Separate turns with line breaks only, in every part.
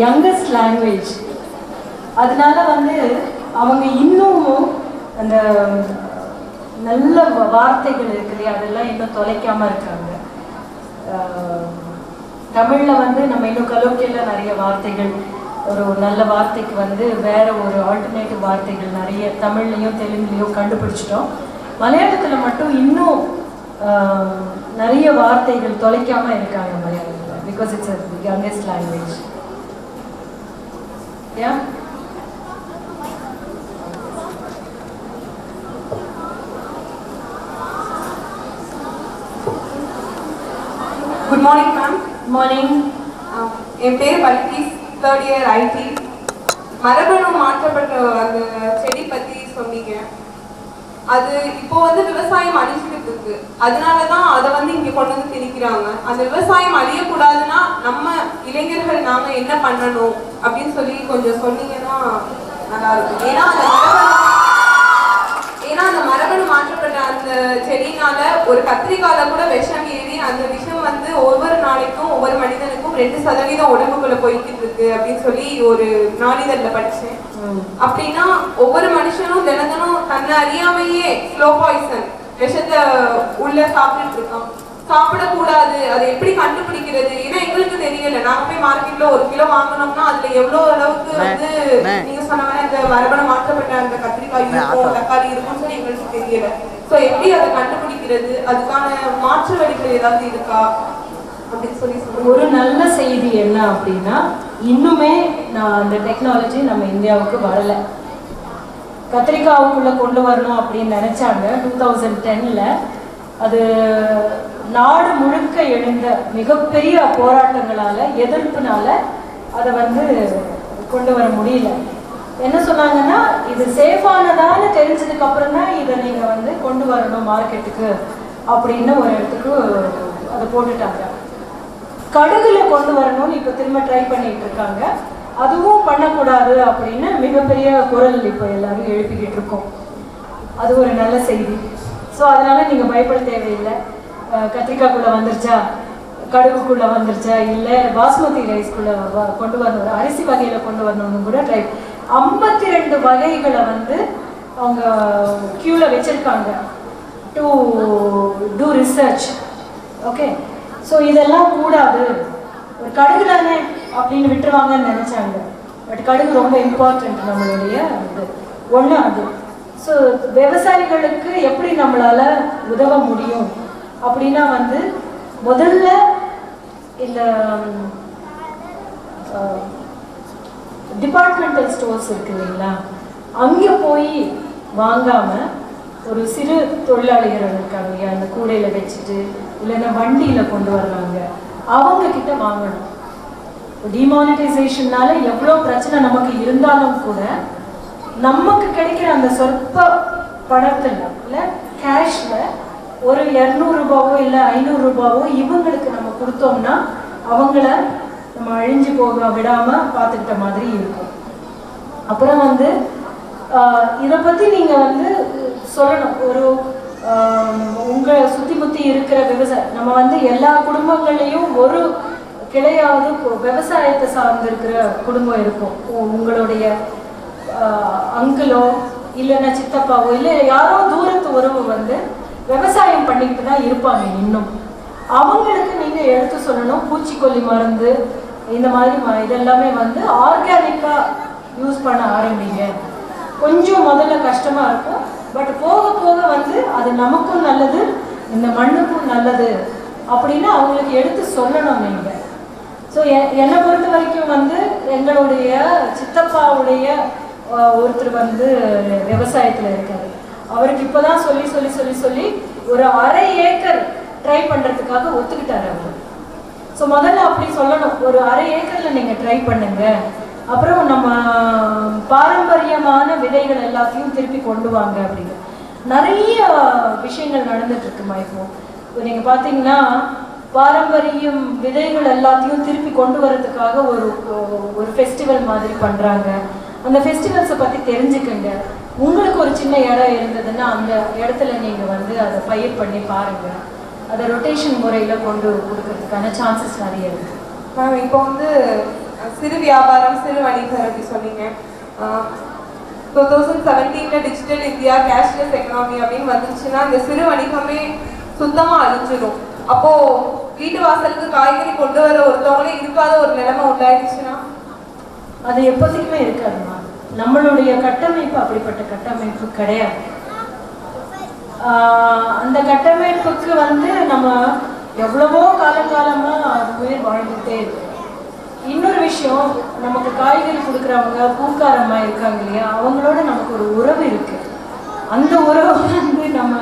Youngest language. அதனால வந்து அவங்க இன்னமும் அந்த நல்ல வார்த்தைகள் இருக்கு இல்லையா, அதெல்லாம் இன்னும் தொலைக்காமல் இருக்காங்க. தமிழில் வந்து நம்ம இன்னும் கலோக்கியில் நிறைய வார்த்தைகள், ஒரு நல்ல வார்த்தைக்கு வந்து வேற ஒரு ஆல்டர்னேட்டிவ் வார்த்தைகள் நிறைய தமிழ்லையும் தெலுங்குலையும் கண்டுபிடிச்சிட்டோம். மலையாளத்தில் மட்டும் இன்னும் நிறைய வார்த்தைகள் தொலைக்காமல் இருக்காங்க மலையாளத்தில், because it's a youngest language. Yeah
Good morning, ma'am.
Morning.
என் பேர் பல்கீஸ், 3rd year IT. மரபணு மாற்றப்பட்ட அந்த செடி பற்றி சொன்னீங்க. அது இப்போ வந்து விவசாயம் அழிஞ்சிட்டு இருக்கு. அதனால தான் அதை வந்து இங்கே கொண்டு வந்து திணிக்கிறாங்க. அந்த விவசாயம் அழியக்கூடாதுன்னா நம்ம இளைஞர்கள் நாங்கள் என்ன பண்ணணும் அப்படின்னு சொல்லி கொஞ்சம் சொன்னீங்கன்னா நல்லா இருக்கும். ஏன்னா அந்த மரபணு மாற்றப்பட்ட அந்த செடினால ஒரு கத்திரிக்கால கூட விஷம் ஏறி அந்த விஷம் வந்து ஒவ்வொரு நாளைக்கும் ஒவ்வொரு மனிதனுக்கும் 2% உடம்புக்குள்ள போய்கிட்டு இருக்கு அப்படின்னு சொல்லி ஒரு நாளிதழ்ல படிச்சேன். அப்படின்னா ஒவ்வொரு மனுஷனும் தினந்தனும் தன்னை அறியாமையே ஸ்லோ பாய்சன் விஷத்தை உள்ள சாப்பிட்டுட்டு இருக்கான். சாப்பிடக்கூடாது, அதை எப்படி கண்டுபிடிக்கிறது? ஏன்னா எங்களுக்கு தெரியல. நாங்க போய் மார்க்கெட்ல 1 கிலோ வாங்கினோம்னா அதுல எவ்வளவு அளவுக்கு வந்து நீங்க சொன்ன மாதிரி அந்த மரபணு மாற்றப்பட்ட அந்த கத்திரிக்காய் இருக்கும், தக்காளி இருக்கும்னு சொல்லி எங்களுக்கு தெரியல. ஸோ எப்படி அதை கண்டுபிடிக்கிறது, அதுக்கான மாற்று வழிகள் ஏதாவது இருக்கா அப்படின்னு சொல்லி
ஒரு நல்ல செய்தி என்ன அப்படின்னா, இன்னுமே அந்த டெக்னாலஜி நம்ம இந்தியாவுக்கு வரலை. கத்திரிக்காவுக்குள்ள கொண்டு வரணும் அப்படின்னு நினைச்சாங்க 2010ல். அது நாடு முழுக்க எழுந்த மிகப்பெரிய போராட்டங்களால, எதிர்ப்புனால அதை வந்து கொண்டு வர முடியல. என்ன சொன்னாங்கன்னா, இது சேஃபானதான்னு தெரிஞ்சதுக்கு அப்புறம் தான் இதை நீங்க வந்து கொண்டு வரணும் மார்க்கெட்டுக்கு அப்படின்னு ஒரு இடத்துக்கு அதை போட்டுட்டாங்க. கடுகுல கொண்டு வரணும்னு இப்போ திரும்ப ட்ரை பண்ணிட்டு இருக்காங்க. அதுவும் பண்ணக்கூடாது அப்படின்னு மிகப்பெரிய குரல் இப்போ எல்லாரும் எழுப்பிக்கிட்டு இருக்கோம். அது ஒரு நல்ல செய்தி. ஸோ அதனால நீங்கள் பயப்பட தேவையில்லை. கத்திரிக்காய்க்குள்ளே வந்துருச்சா, கடுகுக்குள்ளே வந்துருச்சா, இல்லை பாஸ்மதி ரைஸ்குள்ளே கொண்டு வரணும், அரிசி வகையில் கொண்டு வரணும்னு கூட ட்ரை. 52 வகைகளை வந்து அவங்க க்யூவில் வச்சுருக்காங்க to do research. Okay, so இதெல்லாம் கூடாது, ஒரு கடுகு தானே அப்படின்னு விட்டுருவாங்கன்னு நினச்சாங்க. பட் கடுகு ரொம்ப இம்பார்ட்டண்ட் நம்மளுடைய இது ஒன்று. அது ஸோ விவசாயிகளுக்கு எப்படி நம்மளால் உதவ முடியும் அப்படின்னா வந்து முதல்ல இந்த டிபார்ட்மெண்டல் ஸ்டோர்ஸ் இருக்கு இல்லைங்களா, அங்கே போய் வாங்காமல் ஒரு சிறு தொழிலாளிகள் இருக்காங்க இல்லையா, அந்த கூடையில் வச்சுட்டு இல்லைன்னா வண்டியில் கொண்டு வர்றாங்க, அவங்கக்கிட்ட வாங்கணும். டிமானிட்டைசேஷன்னால எவ்வளோ பிரச்சனை நமக்கு இருந்தாலும் கூட நமக்கு கிடைக்கிற அந்த சொற்ப பணத்தில் இல்லை கேஷில் ஒரு 200 ரூபாவோ இல்லை 500 ரூபாவோ இவங்களுக்கு நம்ம கொடுத்தோம்னா அவங்கள நம்ம அழிஞ்சு போக விடாமல் பார்த்துக்கிட்ட மாதிரி இருக்கும். அப்புறம் வந்து இதை பற்றி நீங்கள் வந்து சொல்லணும். ஒரு உங்கள் சுற்றி முற்றி இருக்கிற விவசாயம், நம்ம வந்து எல்லா குடும்பங்கள்லேயும் ஒரு கிளையாவது விவசாயத்தை சார்ந்து இருக்கிற குடும்பம் இருக்கும். உங்களுடைய அங்கிளோ இல்லைன்னா சித்தப்பாவோ இல்லை யாரோ தூரத்து உறவு வந்து விவசாயம் பண்ணிக்கிட்டு தான் இருப்பாங்க. இன்னும் அவங்களுக்கு நீங்கள் எடுத்து சொல்லணும், பூச்சிக்கொல்லி மருந்து இந்த மாதிரி இதெல்லாமே வந்து ஆர்கானிக்காக யூஸ் பண்ண ஆரம்பிங்க. கொஞ்சம் முதல்ல கஷ்டமாக இருக்கும், பட் போக போக வந்து அது நமக்கும் நல்லது, இந்த மண்ணுக்கும் நல்லது அப்படின்னு அவங்களுக்கு எடுத்து சொல்லணும் நீங்கள். ஸோ என்னை பொறுத்த வரைக்கும் வந்து எங்களுடைய சித்தப்பாவுடைய ஒருத்தர் வந்து விவசாயத்தில் இருக்காரு. அவருக்கு இப்போ தான் சொல்லி சொல்லி சொல்லி சொல்லி ஒரு 1/2 ஏக்கர் ட்ரை பண்ணுறதுக்காக ஒத்துக்கிட்டாரு அவர். ஸோ முதல்ல அப்படி சொல்லணும், ஒரு 1/2 ஏக்கரில் நீங்கள் ட்ரை பண்ணுங்க, அப்புறம் நம்ம பாரம்பரியமான விதைகள் எல்லாத்தையும் திருப்பி கொண்டு வாங்க அப்படின்னு. நிறைய விஷயங்கள் நடந்துட்டு இருக்குமா இப்போ நீங்கள் பார்த்தீங்கன்னா, பாரம்பரியம் விதைகள் எல்லாத்தையும் திருப்பி கொண்டு வரதுக்காக ஒரு ஃபெஸ்டிவல் மாதிரி பண்ணுறாங்க. அந்த ஃபெஸ்டிவல்ஸை பற்றி தெரிஞ்சுக்கங்க. உங்களுக்கு ஒரு சின்ன இடம் இருந்ததுன்னா அந்த இடத்துல நீங்கள் வந்து அதை பயிர் பண்ணி பாருங்கள். அதை ரொட்டேஷன் முறையில் கொண்டு கொடுக்கறதுக்கான சான்சஸ் நிறைய இருக்குது.
மேம் இப்போ வந்து சிறு வியாபாரம், சிறு வணிகர் அப்படி சொன்னீங்க. 2017 டிஜிட்டல் இந்தியா, கேஷ்லெஸ் எக்கனாமி அப்படின்னு வந்துச்சுன்னா இந்த சிறு வணிகமே சுத்தமாக அழிஞ்சிடும். அப்போ வீட்டு வாசலுக்கு காய்கறி கொண்டு வர ஒருத்தவங்களே இருக்காத ஒரு நிலைமை உண்டாயிடுச்சுன்னா
அது எப்போதைக்குமே இருக்காதுமா. நம்மளுடைய கட்டமைப்பு அப்படிப்பட்ட கட்டமைப்பு கிடையாது. அந்த கட்டமைப்புக்கு நம்ம எவ்வளவோ காலங்காலமாக அது உயிர் வாழ்ந்துகிட்டே இருக்கு. இன்னொரு விஷயம், நமக்கு காய்கறி கொடுக்குறவங்க பூக்காரம்மா இருக்காங்க இல்லையா, அவங்களோட நமக்கு ஒரு உறவு இருக்கு. அந்த உறவை நம்ம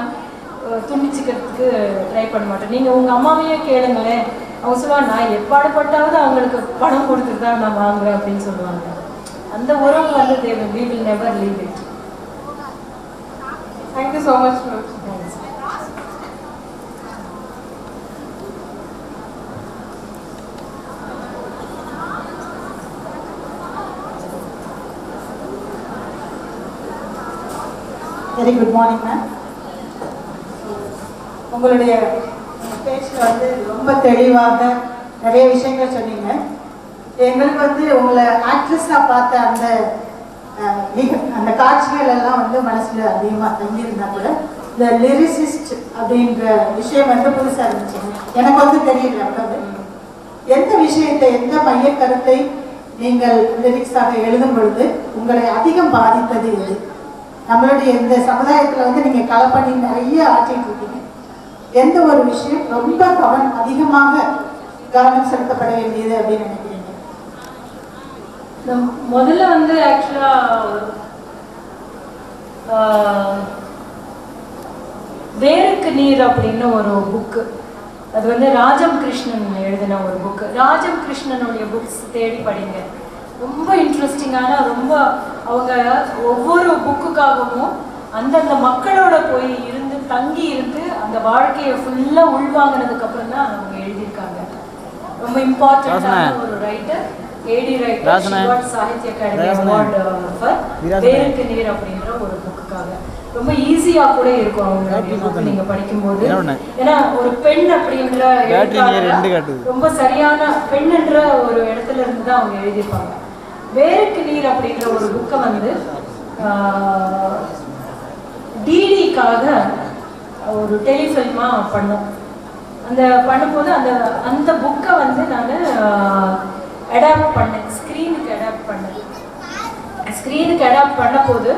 துண்டிச்சுக்கிறதுக்கு ட்ரை பண்ண மாட்டோம். நீங்கள் உங்கள் அம்மாவையே கேளுங்களேன், அவங்க சொல்லுவாங்க நான் எப்பாடுபட்டாவது அவங்களுக்கு பணம் கொடுத்துட்டு தான் நான் வாங்குறேன் அப்படின்னு சொல்லுவாங்க. அந்த உறவு we will never leave it.
Thank you so much, ma'am.
Very good morning ma'am. உங்களுடைய பேச்சில் ரொம்ப தெளிவாக நிறைய விஷயங்கள் சொன்னீங்க. எங்களுக்கு உங்களை ஆக்ட்ரஸாக பார்த்த அந்த காட்சிகள் எல்லாம் மனசில் அதிகமாக தங்கியிருந்தா கூட இந்த லிரிசிஸ்ட் அப்படின்ற விஷயம் புதுசாக இருந்துச்சு. எனக்கு தெரியல அவ்வளவு. எந்த விஷயத்தை, எந்த மைய கருத்தை நீங்கள் லிரிக்ஸாக எழுதும் பொழுது உங்களை அதிகம் பாதித்தது எது? நம்மளுடைய இந்த சமுதாயத்தில் நீங்கள் கலை பண்ணி நிறைய ஆற்றிட்டு இருக்கீங்க. எந்த ஒரு விஷயம் ரொம்ப அதிகமாக கவனம் செலுத்தப்பட வேண்டியது அப்படின்னு நினைக்கிறீங்க?
முதல்ல ஆக்சுவலா வேருக்கு நீர் அப்படின்னு ஒரு புக்கு, அது ராஜம் கிருஷ்ணன் எழுதின ஒரு புக்கு. ராஜம் கிருஷ்ணனுடைய புக்ஸ் தேடி படிங்க, ரொம்ப இன்ட்ரெஸ்டிங்கான, ரொம்ப அவங்க ஒவ்வொரு புக்குக்காகவும் அந்தந்த மக்களோட போய் இருந்து தங்கி இருந்து அந்த வாழ்க்கையை ஃபுல்லாக உள்வாங்கினதுக்கு அப்புறம் தான் அவங்க எழுதியிருக்காங்க. ரொம்ப இம்பார்ட்டன்டான ஒரு ரைட்டர், ஏடி writer, Sahitya Akademi award for வேருக்கு நீர் அப்படின்ற ஒரு புக்குக்காக. ரொம்ப ஈஸியா கூட இருக்கும் அவங்க புக் நீங்க படிக்கும்போது. ஏன்னா ஒரு பெண் அப்படின்ற ரொம்ப சரியான பெண்ணுன்ற ஒரு இடத்துல இருந்து தான் அவங்க எழுதியிருப்பாங்க. வேருக்கு நீர் அப்படின்ற ஒரு புக்கை டிடிக்காக ஒரு டெலிஃபில்மா பண்ணோம். அந்த பண்ணும்போது அந்த புக்கை நான் அடாப்ட் பண்ணேன், ஸ்க்ரீனுக்கு அடாப்ட் பண்ணேன். ஸ்க்ரீனுக்கு அடாப்ட் பண்ண போது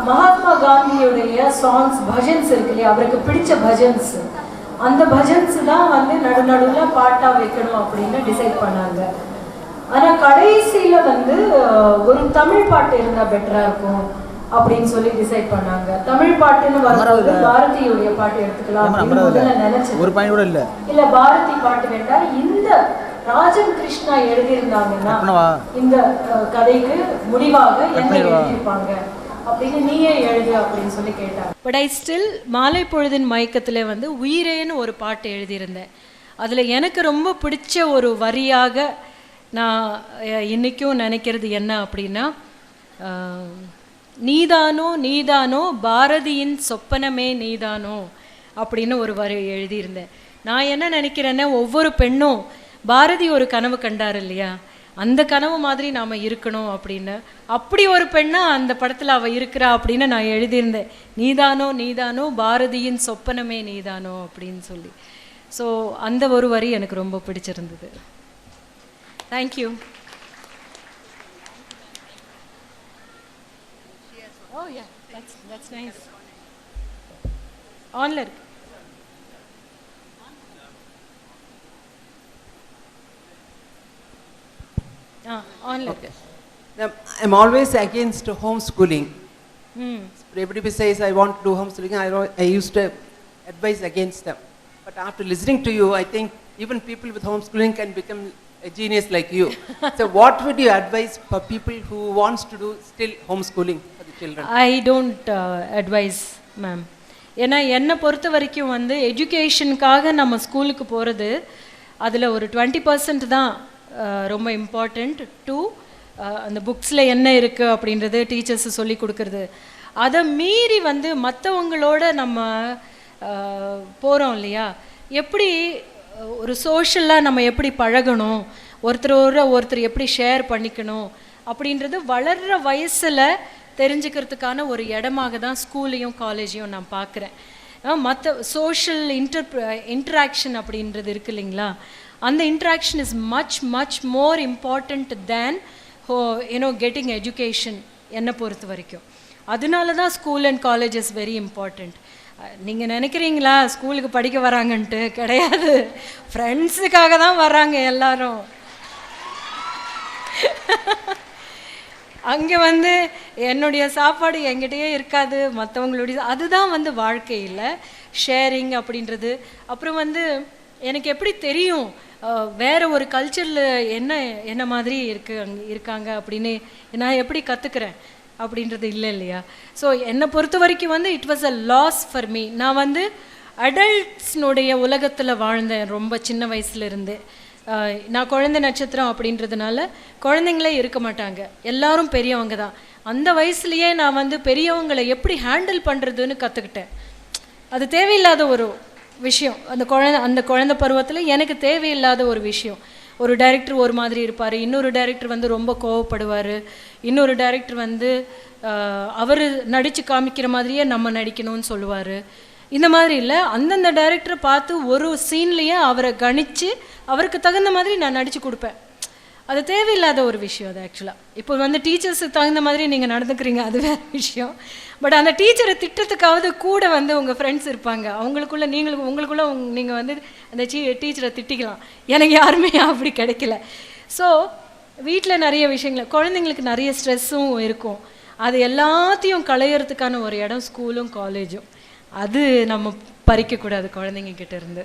மகாத்மா காந்தியுடைய சாங்ஸ், பஜன்ஸ் இருக்கு இல்லையா, அவருக்கு பிடிச்ச பஜன்ஸ், அந்த பஜன்ஸ் தான் நடுநடுவில் பாட்டாக வைக்கணும் அப்படின்னு டிசைட் பண்ணாங்க. ஆனால் கடைசியில் ஒரு தமிழ் பாட்டு இருந்தால் பெட்டராக இருக்கும் அப்படின்னு சொல்லி டிசைட் பண்ணாங்க. தமிழ் பாட்டுன்னு வரும்போது பாரதியுடைய பாட்டு எடுத்துக்கலாம் அப்படின்னு முதல்ல நினைச்சேன். இல்ல பாரதி பாட்டு வேண்டாம், இந்த ராஜம் கிருஷ்ணா எழுதியிருந்தாங்கன்னா இந்த கதைக்கு முடிவாக என்ன எழுதியிருப்பாங்க அப்படின்னு நீயே எழுது அப்படின்னு சொல்லி கேட்டாங்க. பட் ஐ ஸ்டில் மாலை பொழுதின் மயக்கத்தில் உயிரேன்னு ஒரு பாட்டு எழுதியிருந்தேன். அதில் எனக்கு ரொம்ப பிடிச்ச ஒரு வரியாக நான் இன்றைக்கும் நினைக்கிறது என்ன அப்படின்னா, நீதானோ நீதானோ பாரதியின் சொப்பனமே நீதானோ அப்படின்னு ஒரு வரி எழுதியிருந்தேன். நான் என்ன நினைக்கிறேன்னா, ஒவ்வொரு பெண்ணும் பாரதி ஒரு கனவு கண்டார் இல்லையா, அந்த கனவு மாதிரி நாம் இருக்கணும் அப்படின்னு. அப்படி ஒரு பெண்ணாக அந்த படத்தில் அவள் இருக்கிறா அப்படின்னு நான் எழுதியிருந்தேன். நீதானோ நீதானோ பாரதியின் சொப்பனமே நீதானோ அப்படின்னு சொல்லி. ஸோ அந்த ஒரு வரி எனக்கு ரொம்ப பிடிச்சிருந்தது. Thank you. Oh yeah, that's nice. Onla irukku. Onla.
Okay. Now, I'm always against homeschooling. Everybody says I want to do homeschooling. I used to advise against them. But after listening to you, I think even people with homeschooling can become a genius like you. So what would you advise for people who wants to do still homeschooling for the children?
I don't advise, ma'am. ஏன்னா என்னை பொறுத்த வரைக்கும் எஜுகேஷனுக்காக நம்ம ஸ்கூலுக்கு போகிறது அதில் ஒரு 20% தான் ரொம்ப இம்பார்ட்டண்ட். டு அந்த புக்ஸில் என்ன இருக்குது அப்படின்றது டீச்சர்ஸு சொல்லி கொடுக்குறது. அதை மீறி மற்றவங்களோட நம்ம போகிறோம் இல்லையா, எப்படி ஒரு சோஷியலாக நம்ம எப்படி பழகணும், ஒருத்தர் எப்படி ஷேர் பண்ணிக்கணும் அப்படின்றது வளர்கிற வயசில் தெரிஞ்சுக்கிறதுக்கான ஒரு இடமாக தான் ஸ்கூலையும் காலேஜையும் நான் பார்க்குறேன். மற்ற சோஷியல் இன்ட்ராக்ஷன் அப்படின்றது இருக்கு இல்லைங்களா, அந்த interaction is much more important than getting education என்னை பொறுத்த வரைக்கும். அதனால தான் school and college is very important. நீங்கள் நினைக்கிறீங்களா ஸ்கூலுக்கு படிக்க வராங்கன்ட்டு? கிடையாது, ஃப்ரெண்ட்ஸுக்காக தான் வராங்க எல்லாரும். அங்கே என்னுடைய சாப்பாடு என்கிட்டயே இருக்காது, மற்றவங்களுடைய அதுதான் வாழ்க்கையில் ஷேரிங் அப்படின்றது. அப்புறம் எனக்கு எப்படி தெரியும் வேறு ஒரு கல்ச்சரில் என்ன மாதிரி இருக்காங்க அப்படின்னு நான் எப்படி கற்றுக்கிறேன் அப்படின்றது இல்லை இல்லையா? ஸோ என்னை பொறுத்த வரைக்கும் it was a loss for me. நான் அடல்ட்ஸ்னுடைய உலகத்தில் வாழ்ந்தேன் ரொம்ப சின்ன வயசுலேருந்து. நான் குழந்தை நட்சத்திரம் அப்படின்றதுனால குழந்தைங்களே இருக்க மாட்டாங்க, எல்லாரும் பெரியவங்க தான். அந்த வயசுலேயே நான் பெரியவங்களை எப்படி ஹேண்டில் பண்ணுறதுன்னு கற்றுக்கிட்டேன். அது தேவையில்லாத ஒரு விஷயம். அந்த குழந்தை பருவத்தில் எனக்கு தேவையில்லாத ஒரு விஷயம். ஒரு டைரக்டர் ஒரு மாதிரி இருப்பார், இன்னொரு டைரக்டர் ரொம்ப கோவப்படுவார், இன்னொரு டைரக்டர் அவர் நடித்து காமிக்கிற மாதிரியே நம்ம நடிக்கணும்னு சொல்லுவார். இந்த மாதிரி இல்லை, அந்தந்த டைரக்டரை பார்த்து ஒரு சீன்லேயே அவரை கணித்து அவருக்கு தகுந்த மாதிரி நான் நடித்து கொடுப்பேன். அது தேவையில்லாத ஒரு விஷயம். அது ஆக்சுவலாக இப்போ டீச்சர்ஸுக்கு தகுந்த மாதிரி நீங்கள் நடந்துக்கிறீங்க, அது வேறு விஷயம். பட் அந்த டீச்சரை திட்டத்துக்காவது கூட உங்கள் ஃப்ரெண்ட்ஸ் இருப்பாங்க, உங்களுக்குள்ளே நீங்கள் அந்த டீச்சரை திட்டிக்கலாம். எனக்கு யாருமே அப்படி கிடைக்கல. ஸோ வீட்டில் நிறைய விஷயங்கள், குழந்தைங்களுக்கு நிறைய ஸ்ட்ரெஸ்ஸும் இருக்கும். அது எல்லாத்தையும் களையிறதுக்கான ஒரு இடம் ஸ்கூலும் காலேஜும். அது நம்ம பறிக்கக்கூடாது குழந்தைங்க கிட்ட இருந்து.